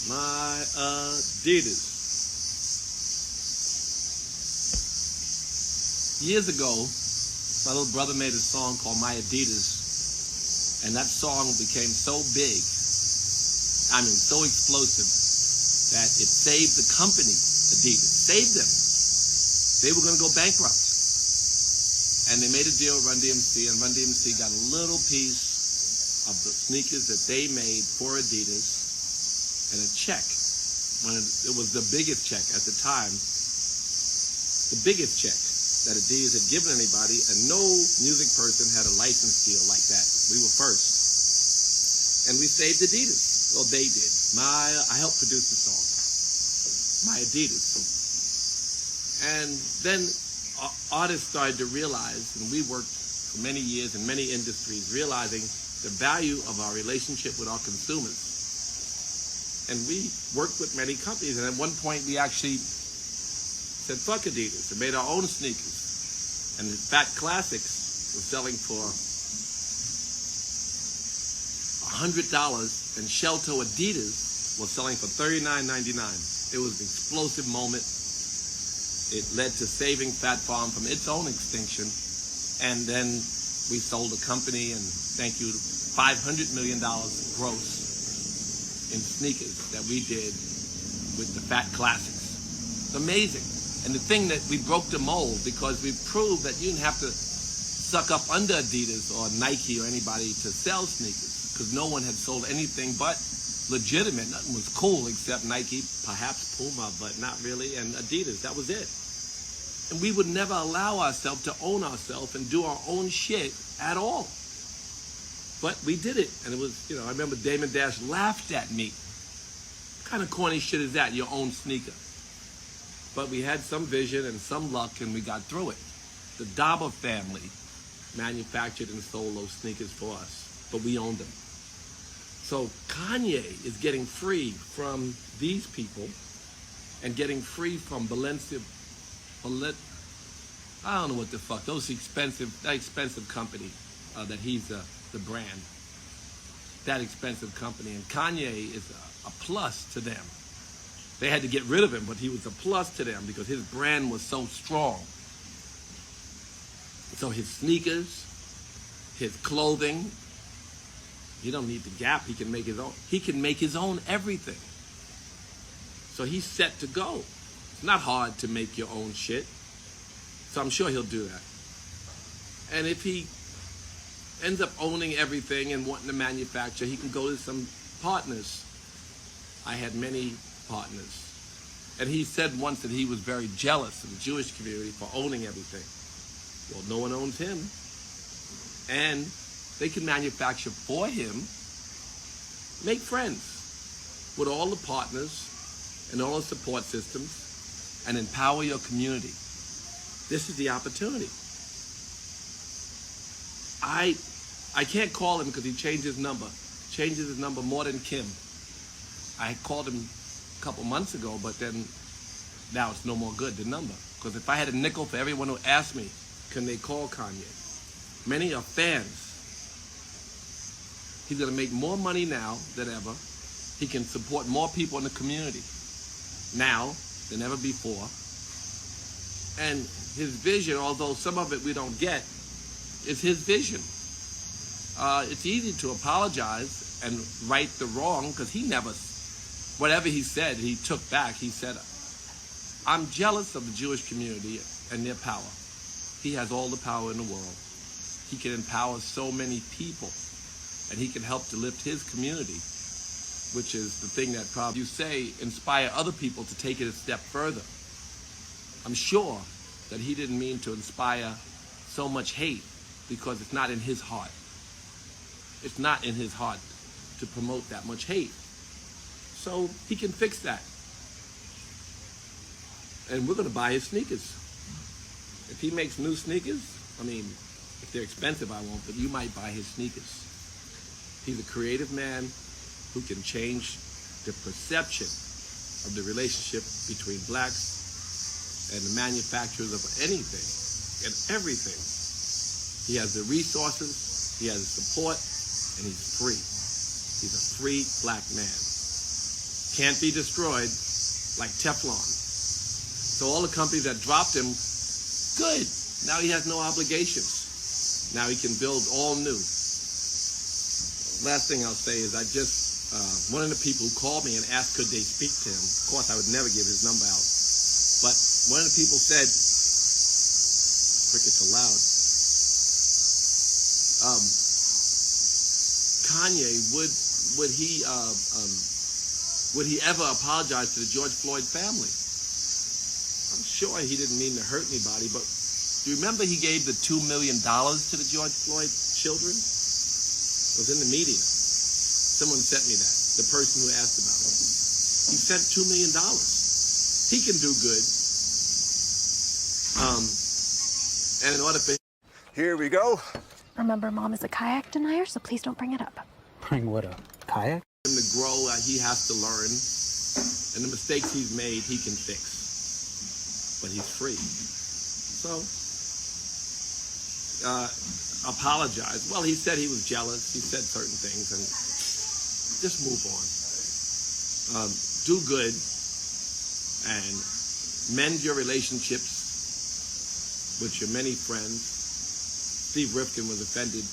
My Adidas. Years ago, my little brother made a song called My Adidas, and that song became so big, so explosive, that it saved the company, Adidas, saved them. They were going to go bankrupt. And they made a deal with Run DMC, and Run DMC got a little piece of the sneakers that they made for Adidas, and a check. When it was the biggest check at the time, the biggest check that Adidas had given anybody, and no music person had a license deal like that. We were first. And we saved Adidas. Well, they did. I helped produce the song. My Adidas. And then artists started to realize, and we worked for many years in many industries, realizing the value of our relationship with our consumers. And we worked with many companies, and at one point we actually said, fuck Adidas, and made our own sneakers. And the Fat Classics were selling for $100, and Shelto Adidas was selling for $39.99. It was an explosive moment. It led to saving Fat Farm from its own extinction. And then we sold the company, and thank you, $500 million gross in sneakers that we did with the Fat Classics. It's amazing. And the thing that we broke the mold, because we proved that you didn't have to suck up under Adidas or Nike or anybody to sell sneakers, because no one had sold anything but legitimate. Nothing was cool except Nike, perhaps Puma, but not really, and Adidas. That was it. And we would never allow ourselves to own ourselves and do our own shit at all. But we did it. And it was, I remember Damon Dash laughed at me. What kind of corny shit is that, your own sneaker? But we had some vision and some luck, and we got through it. The Dauber family manufactured and sold those sneakers for us, but we owned them. So Kanye is getting free from these people and getting free from I don't know what the fuck, that expensive company that he's the brand. That expensive company. And Kanye is a plus to them. They had to get rid of him, but he was a plus to them because his brand was so strong. So his sneakers, his clothing, he don't need the Gap. He can make his own. He can make his own everything. So he's set to go. It's not hard to make your own shit. So I'm sure he'll do that. And if he ends up owning everything and wanting to manufacture, he can go to some partners. I had many partners. And he said once that he was very jealous of the Jewish community for owning everything. Well, no one owns him. And they can manufacture for him. Make friends with all the partners and all the support systems and empower your community. This is the opportunity. I can't call him because he changed his number. Changes his number more than Kim. I called him a couple months ago, but then now it's no more good, the number. Because if I had a nickel for everyone who asked me, can they call Kanye? Many are fans. He's going to make more money now than ever. He can support more people in the community now than ever before. And his vision, although some of it we don't get, is his vision. It's easy to apologize and right the wrong because he never, whatever he said, he took back. He said, I'm jealous of the Jewish community and their power. He has all the power in the world. He can empower so many people, and he can help to lift his community, which is the thing that probably you say inspire other people to take it a step further. I'm sure that he didn't mean to inspire so much hate because it's not in his heart. It's not in his heart to promote that much hate. So he can fix that. And we're going to buy his sneakers. If he makes new sneakers, if they're expensive, I won't, but you might buy his sneakers. He's a creative man who can change the perception of the relationship between blacks and the manufacturers of anything and everything. He has the resources, he has the support, and he's free. He's a free black man. can't be destroyed like Teflon. So all the companies that dropped him, good. Now he has no obligations. Now he can build all new. Last thing I'll say is one of the people who called me and asked could they speak to him. Of course, I would never give his number out. But one of the people said, crickets are loud. Kanye, would he ever apologize to the George Floyd family? I'm sure he didn't mean to hurt anybody, but do you remember he gave the $2 million to the George Floyd children? It was in the media. Someone sent me that, the person who asked about it. He sent $2 million. He can do good. And in order for Here we go. Remember, Mom is a kayak denier, so please don't bring it up. Bring what up? Kayak? him to grow, he has to learn. And the mistakes he's made, he can fix. But he's free. So, apologize. Well, he said he was jealous. He said certain things, and just move on. Do good and mend your relationships with your many friends. Steve Rifkin was offended.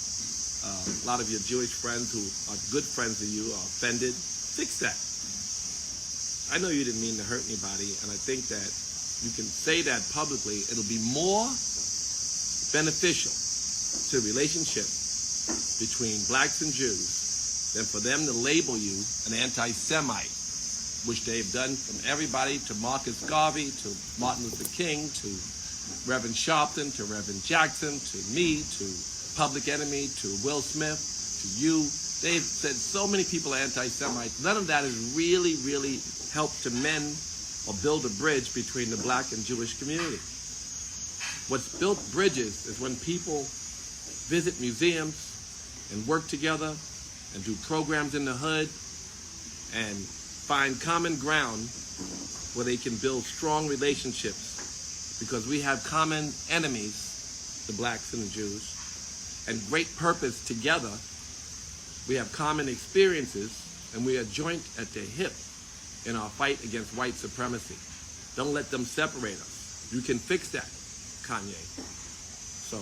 A lot of your Jewish friends who are good friends of you are offended. Fix that. I know you didn't mean to hurt anybody, and I think that you can say that publicly. It'll be more beneficial to the relationship between blacks and Jews than for them to label you an anti-Semite, which they've done from everybody to Marcus Garvey, to Martin Luther King, to Reverend Sharpton, to Reverend Jackson, to me, to Public Enemy, to Will Smith, to you. They've said so many people are anti-Semites. None of that has really, really helped to mend or build a bridge between the black and Jewish community. What's built bridges is when people visit museums and work together and do programs in the hood and find common ground where they can build strong relationships, because we have common enemies, the blacks and the Jews, and great purpose together. We have common experiences, and we are joint at the hip in our fight against white supremacy. Don't let them separate us. You can fix that, Kanye. So,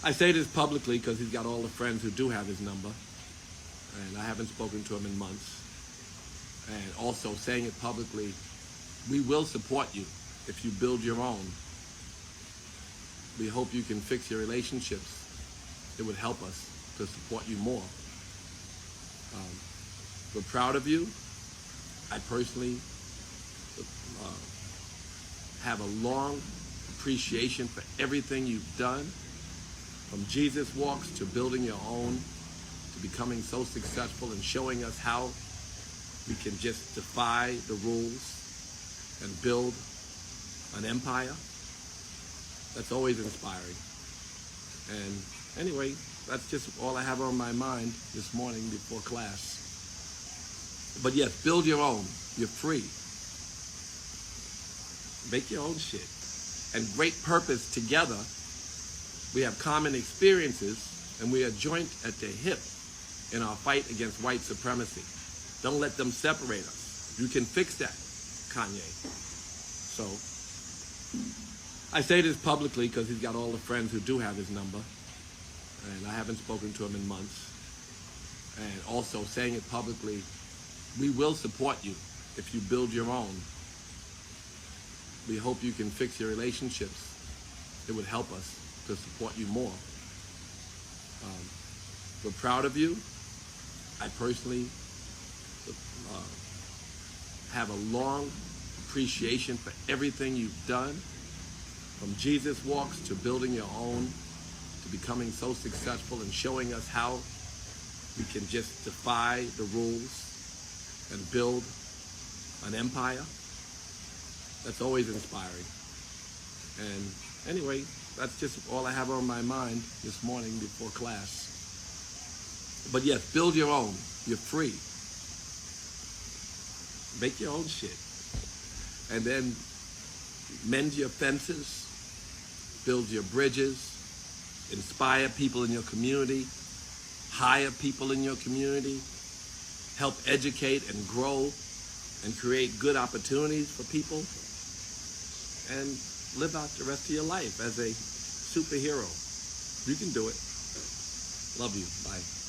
I say this publicly because he's got all the friends who do have his number, and I haven't spoken to him in months. And also saying it publicly, we will support you if you build your own. We hope you can fix your relationships. It would help us to support you more. We're proud of you. I personally have a long appreciation for everything you've done, from Jesus Walks to building your own, to becoming so successful and showing us how we can just defy the rules and build an empire. That's always inspiring. And anyway, that's just all I have on my mind this morning before class. But yes, build your own. You're free. Make your own shit. And great purpose together. We have common experiences, and we are joint at the hip in our fight against white supremacy. Don't let them separate us. You can fix that, Kanye. So, I say this publicly because he's got all the friends who do have his number, and I haven't spoken to him in months. And also saying it publicly, we will support you if you build your own. We hope you can fix your relationships. It would help us to support you more. We're proud of you. I personally have a long appreciation for everything you've done, from Jesus Walks to building your own, to becoming so successful and showing us how we can just defy the rules and build an empire. That's always inspiring. And anyway, that's just all I have on my mind this morning before class. But yes, build your own. You're free. Make your own shit. And then mend your fences, build your bridges, inspire people in your community, hire people in your community, help educate and grow and create good opportunities for people, and live out the rest of your life as a superhero. You can do it. Love you. Bye.